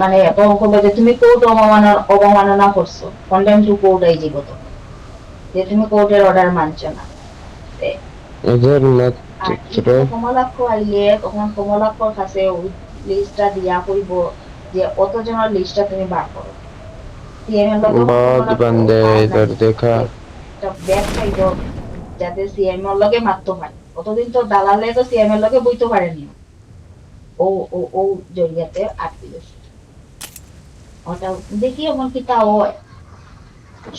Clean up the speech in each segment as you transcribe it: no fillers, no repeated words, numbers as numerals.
মানে তখন বলবে যে তুমি কোর্ট অবমাননা করছো, কন্ডেম টু কোর্ট এই জীবত, যে তুমি কোর্টের অর্ডার মানছো না। এদের আর মাত্র কমলাক্ষ আইলে তখন কমলাক্ষর কাছে ওই লিস্টটা দিয়া কইব যে অতজনের লিস্টটা তুমি বার করো। সিএম এর লগে बहुत কমলাক্ষ बंदे हैं আর इधर নাই देखा। যে একটা ব্যাগ পাইব যাতে সিএম এর লগে মারতে পারে। অতদিন তো দালালে তো সিএম এর লগে বইতে পারেনি, ও ও ও জড়িয়াতে আটকে গেছে। ওটা দেখি এমনকি তাও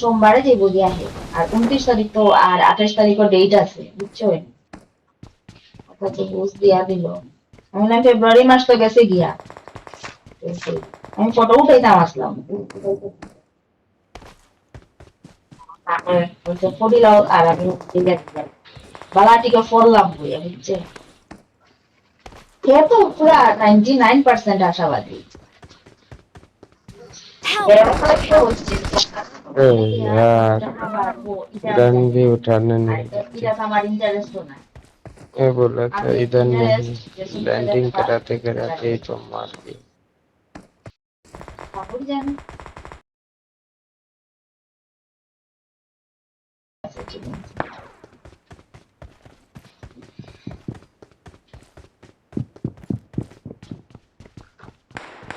সোমবারে যে বুঝি আহে। আর 29 তারিখ তো আর 28 তারিখও ডেট আছে, বুঝছো? ওটা তো বুঝ দিয়া দিল। আমি না ফেব্রুয়ারি মাস তো গেছে গিয়া, আমি ফটো উঠাইতাম আসলাম। তারপরে ওই তো ফটিলাও আর আমি বালাটিকে ফরলাম বই বুঝছে। সে তো পুরা 99% আশাবাদী। Help! হচ্ছে ए यार गन भी उठाने नहीं देते। এটা আমার ইন্টারেস্টও নাই। मैं बोला था আমি इधर नहीं, ইন্টারেস্ট যে সুন্দর लैंडिंग कराते कराते ही तो मार दिया। ঠাকুর জানে।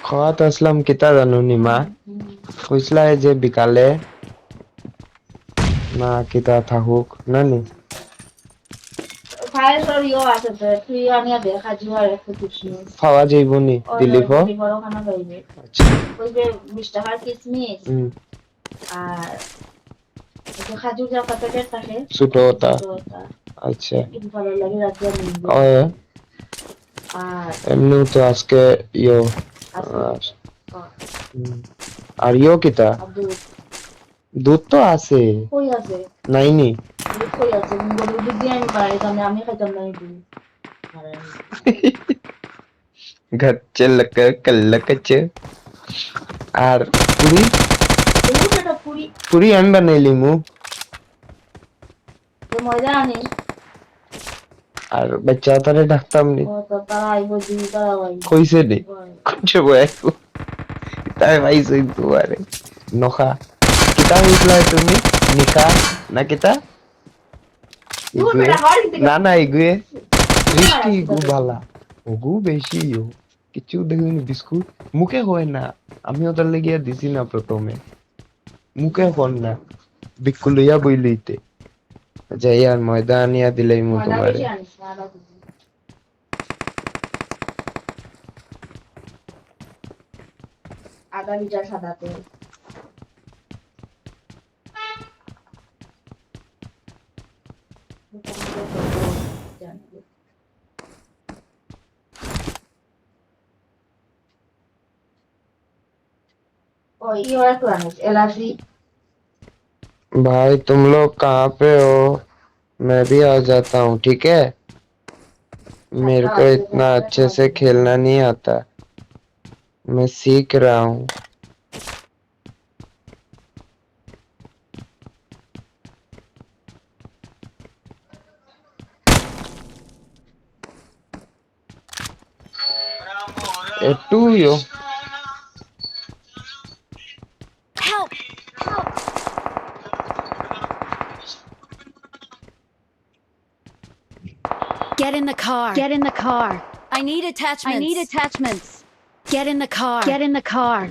খাওয়াত আসলাম কিতা জানো নিমা, কইসলা যে বিকালে না কিতা থাকুক নানি ফায়ার ইও আছে তো, তুই আনিয়া দেখা জুয়ার একটু কিসমিস খাওয়া যাইব নি ওই দিলীপ। দিবর ওখানে পাইবে। আচ্ছা। ওই যে 20 টাকার কিসমিস হুম। আর ওই যে খাজুর যা প্যাকেট থাকে ছোট ওটা। ছোট ওটা, আচ্ছা। একটু ভালো লাগে রাতে নিয়ে। ওই আর এমনি তো আজকে ইয়ো আছে আর হুম, আর ইয়ো কিতা আর দুধ দুধ তো আছে কই আছে, নাইনি। দুধ কই আছে, গরুর দুধ দিয়ে আমি বানাইতাম না, আমি খাইতাম না এই দুধ। গচ্চে লক কল্লকচ আর পুরি দুধ এটা পুরি পুরি আমি বানাইলি মু যে ময়দা আনি। আর বাচ্চা তারে ডাকতাম নি ও তো তারা আইব দিবি, তারা আইব। কইছে নি কুছে বয়াকু তাই ভাই সই দুয়ারে নখা কিতা হইছলা তুমি নিকা না কিতা দুধ ইগুয়ে বেটা হওয়ার দিকে না না ইগুয়ে তুমি সৃষ্টি মারাস ইগু কিতা করবি। বালা ওগু বেশি ইয়ো কিছু দেখুন বিস্কুট মুখে হয় না, আমি ওটার লেগে দিছি না প্রথমে, মুখে হন না বিকুলিয়া বইলইতে যাই আর ময়দা আনিয়া দিলেই মু ময়দা তোমারে। বেশি আনিস না, আদা দিবি। আধা লিটার সাদা তেল। ओ ये और तो आनिस इलायची। भाई तुम लोग कहाँ पे हो, मैं भी आ जाता हूँ ठीक है, मेरे को इतना अच्छे से खेलना नहीं आता, मैं सीख रहा हूँ। टू यो Help! Get in the car. Get in the car. I need attachments. I need attachments. Get in the car. Get in the car.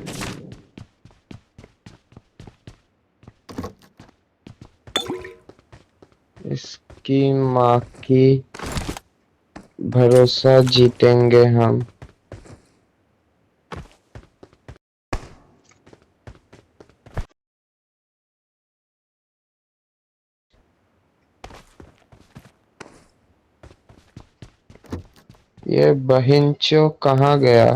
इसकी माँ की भरोसा जीतेंगे हम। ये बहिंचो कहाँ गया।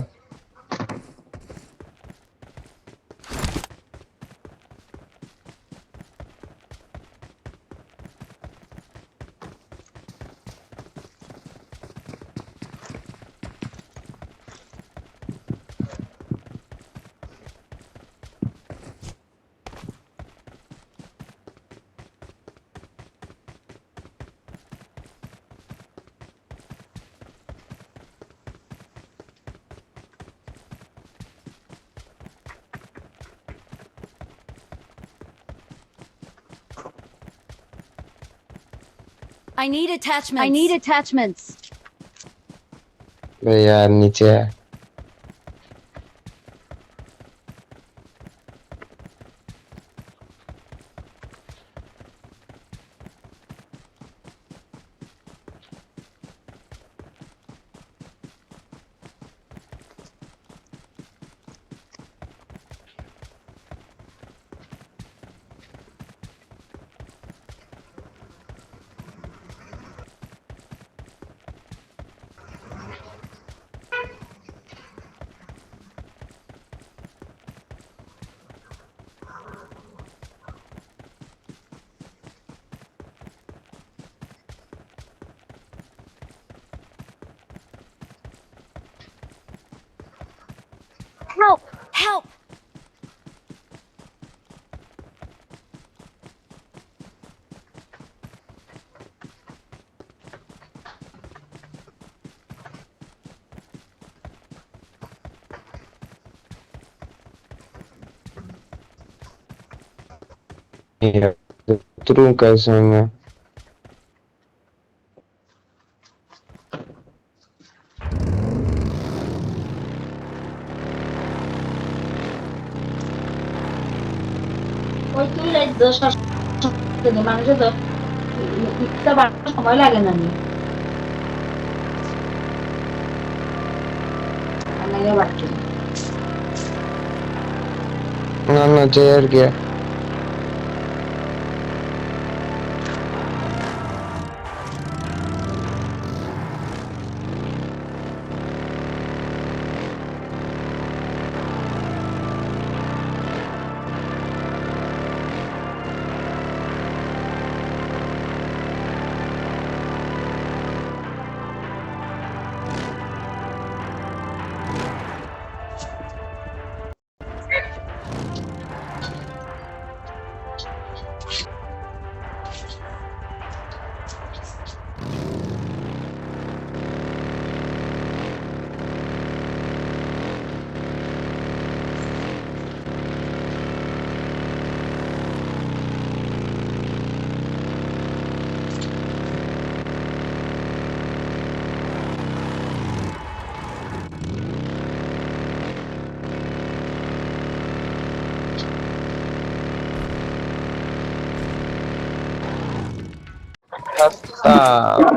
I need attachments. I need attachments. बे यार नीचे है Help! Help! यार उतरूं कैसे मैं ওই তুই এই দোষ মানুষের তো ইচ্ছা বাড়ানোর সময় লাগে না নি আর নাইলে বাড়ছে না ना ना चेयर गया रास्ता